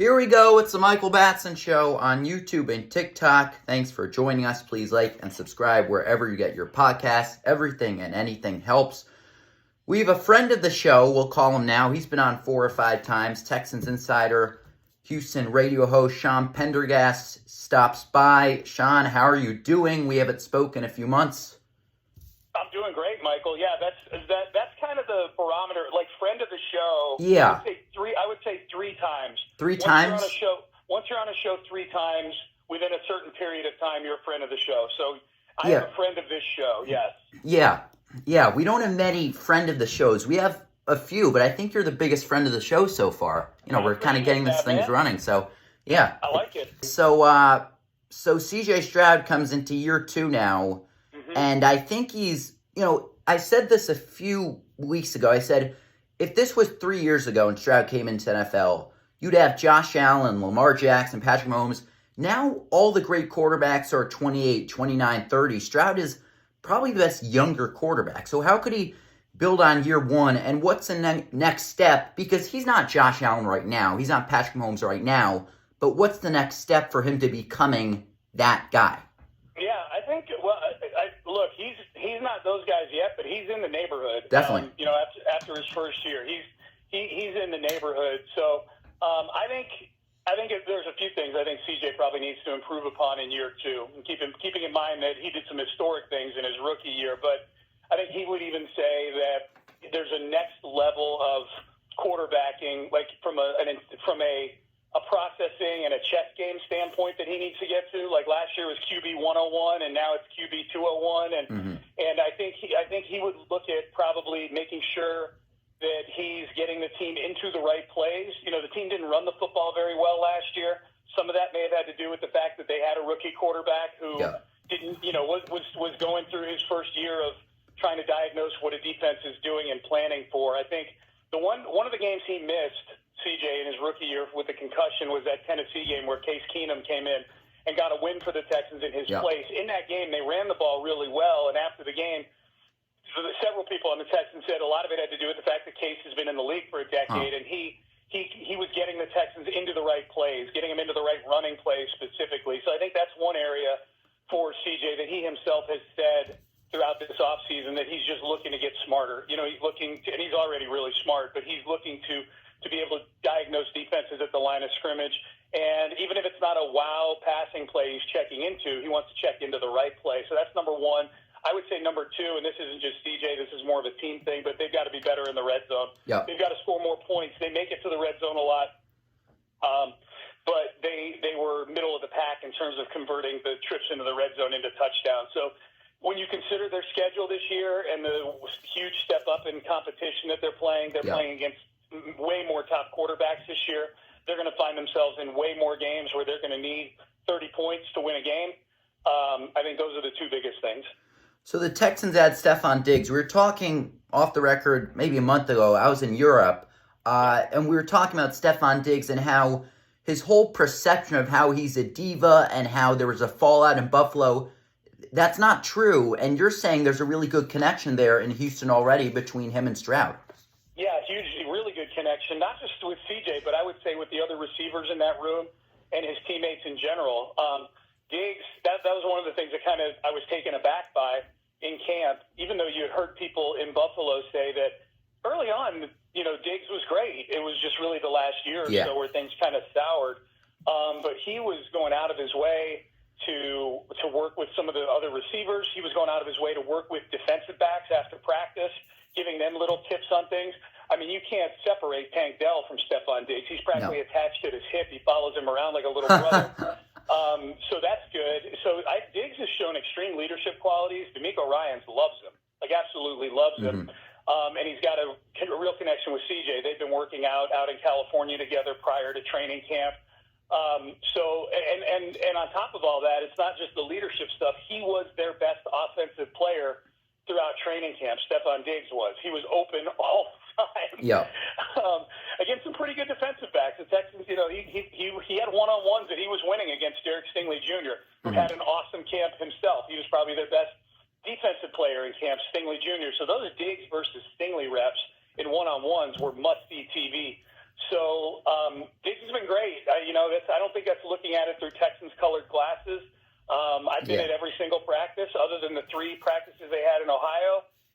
Here we go. It's the Michael Batson Show on YouTube and TikTok. Thanks for joining us. Please like and subscribe wherever you get your podcasts. Everything and anything helps. We have a friend of the show. We'll call him now. He's been on 4 or 5 times. Texans insider, Houston radio host Sean Pendergast stops by. Sean, how are you doing? We haven't spoken in a few months. I'm doing great, Michael. Yeah, that's kind of the barometer. Like friend of the show. Yeah. I would say 3 times. 3 times. Once you're on a show 3 times within a certain period of time, you're a friend of the show. So I am a friend of this show. Yes. Yeah. We don't have many friend of the shows. We have a few, but I think you're the biggest friend of the show so far. You know, we're kind of getting these things running. So yeah. I like it. So CJ Stroud comes into year 2 now. And I think he's, I said this a few weeks ago. I said, if this was 3 years ago and Stroud came into NFL, you'd have Josh Allen, Lamar Jackson, Patrick Mahomes. Now all the great quarterbacks are 28, 29, 30. Stroud is probably the best younger quarterback. So how could he build on year 1? And what's the next step? Because he's not Josh Allen right now. He's not Patrick Mahomes right now. But what's the next step for him to becoming that guy? Yeah, I think, look, he's not those guys yet, but he's in the neighborhood. Definitely. After his first year, he's in the neighborhood. So I think there's a few things I think CJ probably needs to improve upon in year 2, and keeping in mind that he did some historic things in his rookie year. But I think he would even say that there's a next level of quarterbacking, like from a processing and a chess game standpoint that he needs to get to. Like last year was QB 101, and now it's QB 201, and I think he would look at probably making sure that he's getting the team into the right plays. The team didn't run the football very well last year. Some of that may have had to do with the fact that they had a rookie quarterback who was going through his first year of trying to diagnose what a defense is doing and planning for. I think one of the games he missed, CJ, in his rookie year with the concussion, was that Tennessee game where Case Keenum came in and got a win for the Texans in his place. In that game, they ran the ball really well, and after the game, several people on the Texans said a lot of it had to do with the fact that Case has been in the league for a decade, and he was getting the Texans into the right plays, getting them into the right running plays specifically. So I think that's one area for CJ that he himself has said throughout this offseason that he's just looking to get smarter. He's looking to, and he's already really smart, but he's looking to be able to diagnose defenses at the line of scrimmage. And even if it's not a wow passing play he's checking into, he wants to check into the right play. So that's number 1. I would say number 2, and this isn't just CJ, this is more of a team thing, but they've got to be better in the red zone. Yep. They've got to score more points. They make it to the red zone a lot, but they were middle of the pack in terms of converting the trips into the red zone into touchdowns. So when you consider their schedule this year and the huge step up in competition that they're playing against way more top quarterbacks this year. They're going to find themselves in way more games where they're going to need 30 points to win a game. I think those are the 2 biggest things. So the Texans add Stefon Diggs. We were talking off the record maybe a month ago. I was in Europe, and we were talking about Stefon Diggs and how his whole perception of how he's a diva and how there was a fallout in Buffalo. That's not true, and you're saying there's a really good connection there in Houston already between him and Stroud. Yeah, really good connection, not just with CJ, but I would say with the other receivers in that room and his teammates in general. Diggs, that was one of the things that I was taken aback by in camp, even though you had heard people in Buffalo say that early on, Diggs was great. It was just really the last year or so where things kind of soured. But he was going out of his way to work with some of the other receivers. He was going out of his way to work with defensive backs after practice, giving them little tips on things. I mean, you can't separate Tank Dell from Stefon Diggs. He's practically attached to his hip. He follows him around like a little brother. So that's good. So Diggs has shown extreme leadership qualities. DeMeco Ryans loves him, like absolutely loves him. And he's got a real connection with CJ. They've been working out in California together prior to training camp. And on top of all that, it's not just the leadership stuff. He was their best offensive player throughout training camp. Stefon Diggs was. He was open all the time. Yeah. Against some pretty good defensive backs. The Texans, he had one-on-ones that he was winning against Derek Stingley Jr., who had an awesome camp himself. He was probably their best defensive player in camp, Stingley Jr. So those Diggs versus Stingley reps in one-on-ones were must-see TV. So Diggs has been great. I don't think that's looking at it through Texans colored glasses. I've been at every single practice other than the 3 practices they had in Ohio.